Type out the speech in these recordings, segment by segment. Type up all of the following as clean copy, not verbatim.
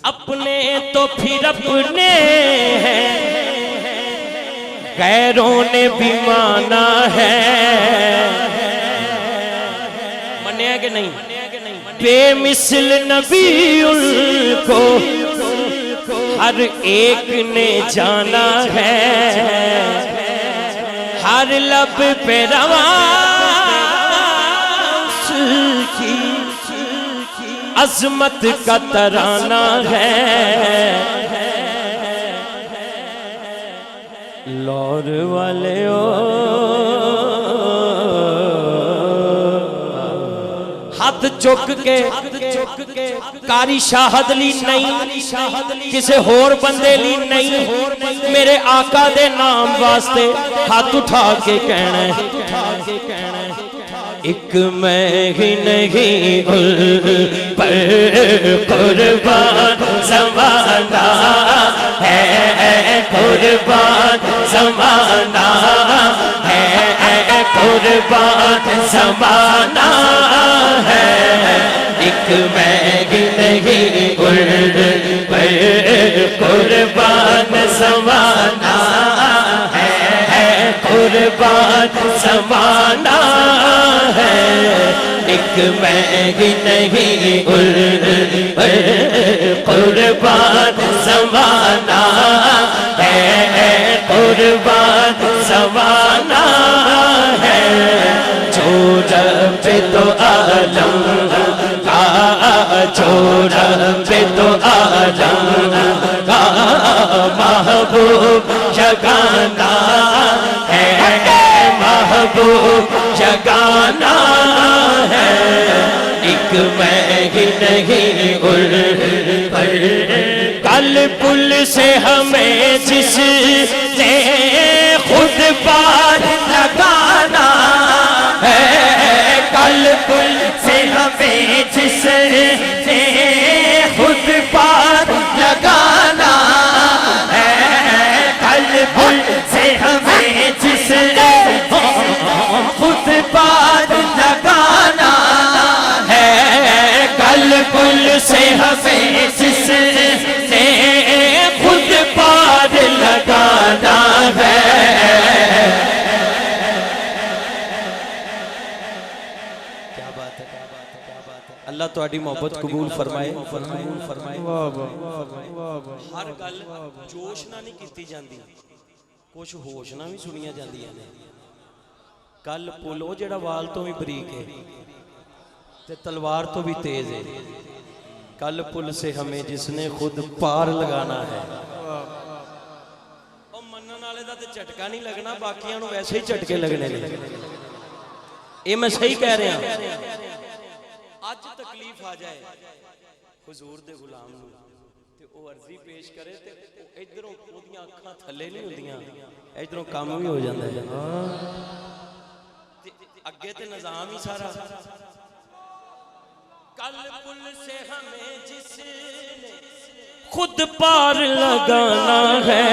اپنے تو پھر اپنے ہیں غیروں نے بھی مانا ہے منیا کہ نہیں بے مثل نبی ان کو ہر ایک نے جانا ہے ہر لب پہ رواں کی عظمت کا ترانہ ہے لور والے ہاتھ چک کے کاری شاہد لی نہیں کسے ہور بندے لی نہیں میرے آقا دے نام واسطے ہاتھ اٹھا کے کہنا ہے ایک میں ہی نہیں پر قربان زمانہ ہے قربان زمانہ ہے قربان زمانہ ہے ایک میں ہی نہیں پر قربان زمانہ ہے قربان زمانہ ہے ایک میں ہی نہیں قربان زمانہ ہے قربان زمانہ ہے جو رب تو عالم کا جو رب تو عالم کا محبوب جگانا ہے محبوب جگانا ہے ایک میں ہی نہیں کل پل سے ہمیں جس نے خود پار لگانا ہے کل پل سے ہمیں جس نے خود پار لگانا ہے کل پل سے ہمیں جس نے خود پار لگانا ہے کل پل سے ہمیں جس نے خود پار لگانا ہے کیا بات ہے اللہ تہاڈی محبت قبول فرمائے ہر گل جوش نہ نہیں کیتی جاندی کچھ ہوش نہ بھی سنیاں جاندیاں نے کل پولو جڑا وال تو بھی بریک ہے تے تلوار تو بھی تیز ہے کل پل سے ہمیں جس نے خود پار لگانا ہے او منن والے دا تے جھٹکا نہیں لگنا باقیاں نوں ویسے ہی جھٹکے لگنے نے اے میں صحیح کہہ رہا ہوں اج تکلیف آ جائے حضور دے غلام نوں تے او عرضی پیش کرے تے ادھروں اودیاں اکھاں تھلے نہیں ہوندیاں ادھروں کام بھی ہو جاندا ہے اگے تے نظام ہی سارا کل پل سے ہمیں جس نے خود پار لگانا ہے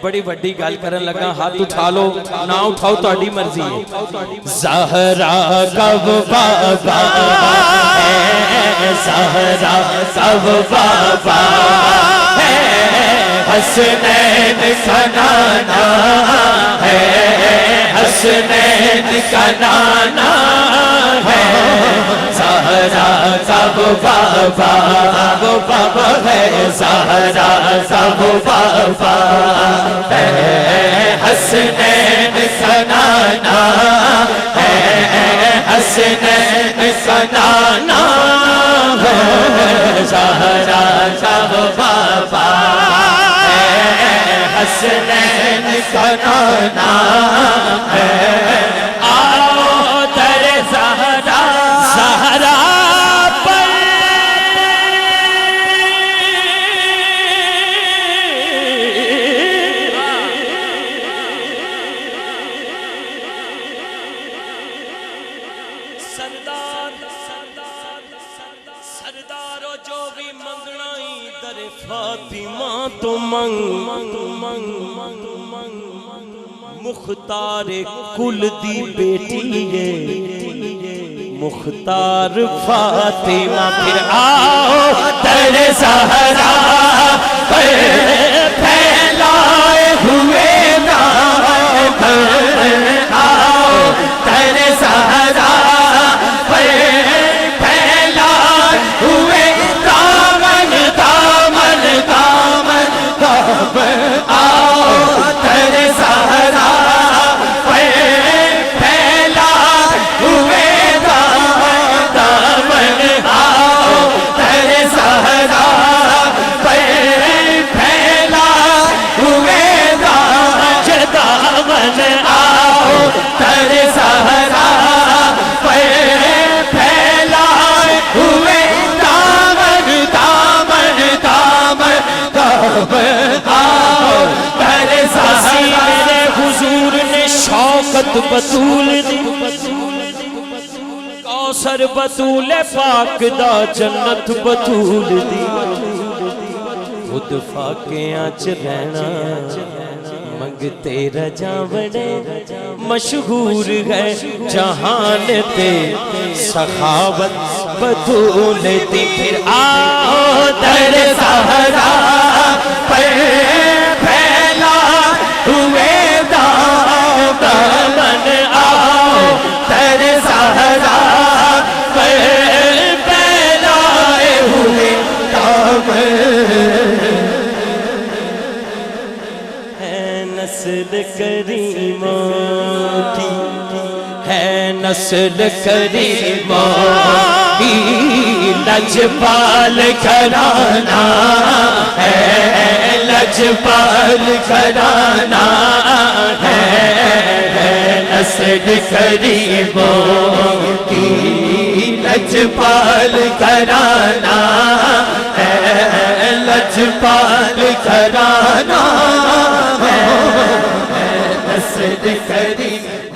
بڑی بڑی گل کرن لگا ہاتھ اٹھا لو نہ اٹھاؤ تہاڈی مرضی ہے زہرا کب بابا ہے زہرا کب بابا ہے حسنین کا نانا ہے حسنین کا نانا ہے زہرا کب بابا وہ بابا ہے زہرا کب بابا ہے حسنین کا نانا ہے حسنین کا نانا ہے زہرا کب بابا حسنین کا نانا ہے آؤ در زہرا زہرا پر سردارو جو بھی منگنائی در فاطمہ تو مختار کل دی بیٹی ہے مختار فاطمہ پھر آؤ در زہرا پر پھیلائے ہوئے دامن آؤ در زہرا پر پھیلائے ہوئے دامن دامن دامن دامن آؤ در زہرا بطول دی کوثر بطول پاک دا جنت بطول دی خود فاقیاں چ رہنا منگتے رجا بڑے مشہور ہے جہان تے سخاوت بطول دی پھر آؤ در زہرا پر پھیلا ہوئے دامن آؤ در زہرا پر پھیلائے ہوئے دامن ہے نسل کریموں کی ہے نسل کریموں کی لجپال گھرانہ ہے لجپال گھرانہ ہے نسل کریموں کی لجپال گھرانہ ہے لجپال گھرانہ ہے نسل کریموں